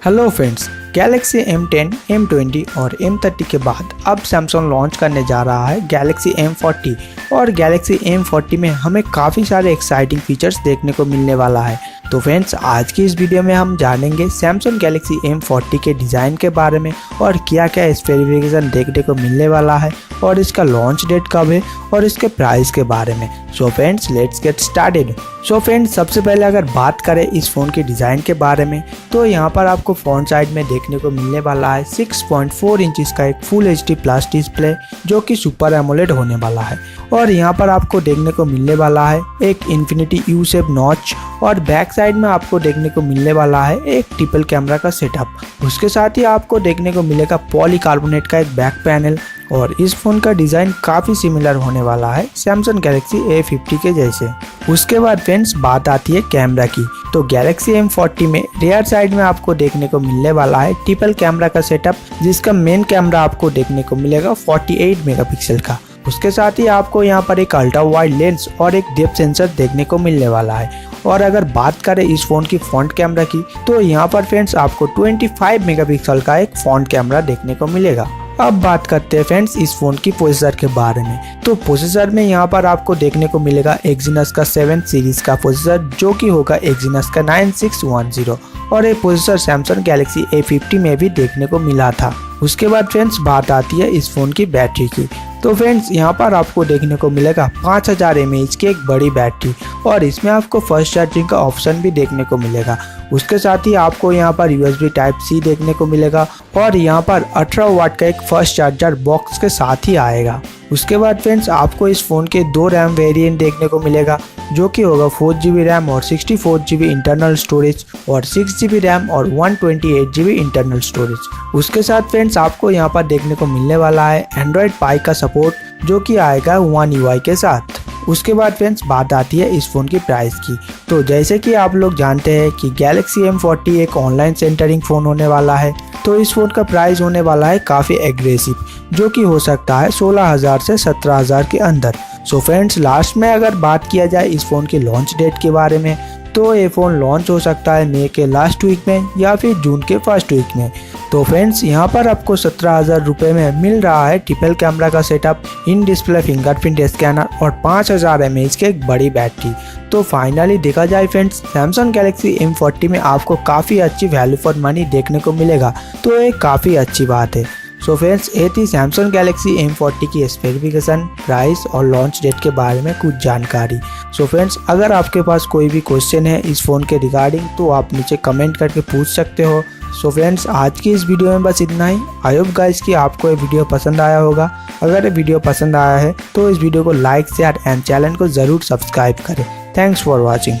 Hello friends, Galaxy M10, M20 और M30 के बाद अब सैमसंग लॉन्च करने जा रहा है गैलेक्सी M40 और गैलेक्सी M40 में हमें काफ़ी सारे एक्साइटिंग फीचर्स देखने को मिलने वाला है। तो फ्रेंड्स, आज की इस वीडियो में हम जानेंगे सैमसंग गैलेक्सी M40 के डिज़ाइन के बारे में और क्या क्या स्पेसिफिकेशन देखने को मिलने वाला है और इसका लॉन्च डेट कब है और इसके प्राइस के बारे में। So friends, let's get started. So friends, सबसे पहले अगर बात करें इस फ़ोन के डिज़ाइन के बारे में तो यहाँ पर आपको फ्रंट साइड में देखने को मिलने वाला है 6.4 इंचज़ का एक फुल HD प्लस डिस्प्ले जो कि सुपर एमोलेड होने वाला है। और यहाँ पर आपको देखने को मिलने वाला है एक इन्फिनिटी यू शेप नॉच और बैक साइड में आपको देखने को मिलने वाला है एक ट्रिपल कैमरा का सेटअप। उसके साथ ही आपको देखने को मिलेगा पॉलीकार्बोनेट का एक बैक पैनल और इस फ़ोन का डिज़ाइन काफ़ी सिमिलर होने वाला है सैमसंग गैलेक्सी A50 के जैसे। उसके बाद फ्रेंड्स, बात आती है कैमरा की। तो गैलेक्सी M40 में रियर साइड में आपको देखने को मिलने वाला है ट्रिपल कैमरा का सेटअप जिसका मेन कैमरा आपको देखने को मिलेगा 48 मेगापिक्सल का। उसके साथ ही आपको यहाँ पर एक अल्ट्रा वाइड लेंस और एक डेप्थ सेंसर देखने को मिलने वाला है। और अगर बात करें इस फ़ोन की फ्रंट कैमरा की तो यहाँ पर फ्रेंड्स आपको 25 मेगापिक्सल का एक फ्रंट कैमरा देखने को मिलेगा। अब बात करते हैं फ्रेंड्स इस फ़ोन की प्रोसेसर के बारे में। तो प्रोसेसर में यहाँ पर आपको देखने को मिलेगा एक्सिनस का 7 सीरीज़ का प्रोसेसर जो कि होगा एक्सिनस का 9610 और ये प्रोसेसर सैमसंग गैलेक्सी A50 में भी देखने को मिला था। उसके बाद फ्रेंड्स, बात आती है इस फ़ोन की बैटरी की। तो फ्रेंड्स, यहाँ पर आपको देखने को मिलेगा 5000 mAh की एक बड़ी बैटरी और इसमें आपको फास्ट चार्जिंग का ऑप्शन भी देखने को मिलेगा। उसके साथ ही आपको यहाँ पर USB Type-C देखने को मिलेगा और यहाँ पर 18 वाट का एक फास्ट चार्जर बॉक्स के साथ ही आएगा। उसके बाद फ्रेंड्स, आपको इस फ़ोन के 2 रैम वेरिएंट देखने को मिलेगा जो कि होगा 4GB रैम और 64GB इंटरनल स्टोरेज और 6GB रैम और 128GB इंटरनल स्टोरेज। उसके साथ फ्रेंड्स, आपको यहाँ पर देखने को मिलने वाला है एंड्रॉयड पाई का सपोर्ट जो कि आएगा One UI के साथ। उसके बाद फ्रेंड्स, बात आती है इस फ़ोन की प्राइस की। तो जैसे कि आप लोग जानते हैं कि गैलेक्सी M40 एक ऑनलाइन सेंटरिंग फ़ोन होने वाला है, तो इस फ़ोन का प्राइस होने वाला है काफ़ी एग्रेसिव जो कि हो सकता है 16,000 से 17,000 के अंदर। सो फ्रेंड्स, लास्ट में अगर बात किया जाए इस फ़ोन की लॉन्च डेट के बारे में तो ये फ़ोन लॉन्च हो सकता है मई के लास्ट वीक में या फिर जून के फर्स्ट वीक में। तो फ्रेंड्स, यहाँ पर आपको 17,000 रुपये में मिल रहा है ट्रिपल कैमरा का setup, in display fingerprint scanner और 5000 mAh की एक बड़ी बैटरी। तो फाइनली देखा जाए फ्रेंड्स, सैमसंग गैलेक्सी M40 में आपको काफ़ी अच्छी वैल्यू फॉर मनी देखने को मिलेगा, तो ये काफ़ी अच्छी बात है। सो फ्रेंड्स, ये थी सैमसंग गैलेक्सी M40 की स्पेसिफिकेशन, प्राइस और लॉन्च डेट के बारे में कुछ जानकारी। सो फ्रेंड्स, अगर आपके पास कोई भी क्वेश्चन है इस फ़ोन के रिगार्डिंग तो आप नीचे कमेंट करके पूछ सकते हो। सो फ्रेंड्स, आज की इस वीडियो में बस इतना ही। आई होप गाइस कि आपको ये वीडियो पसंद आया होगा। अगर ये वीडियो पसंद आया है तो इस वीडियो को लाइक, शेयर एंड चैनल को ज़रूर सब्सक्राइब करें। Thanks for watching.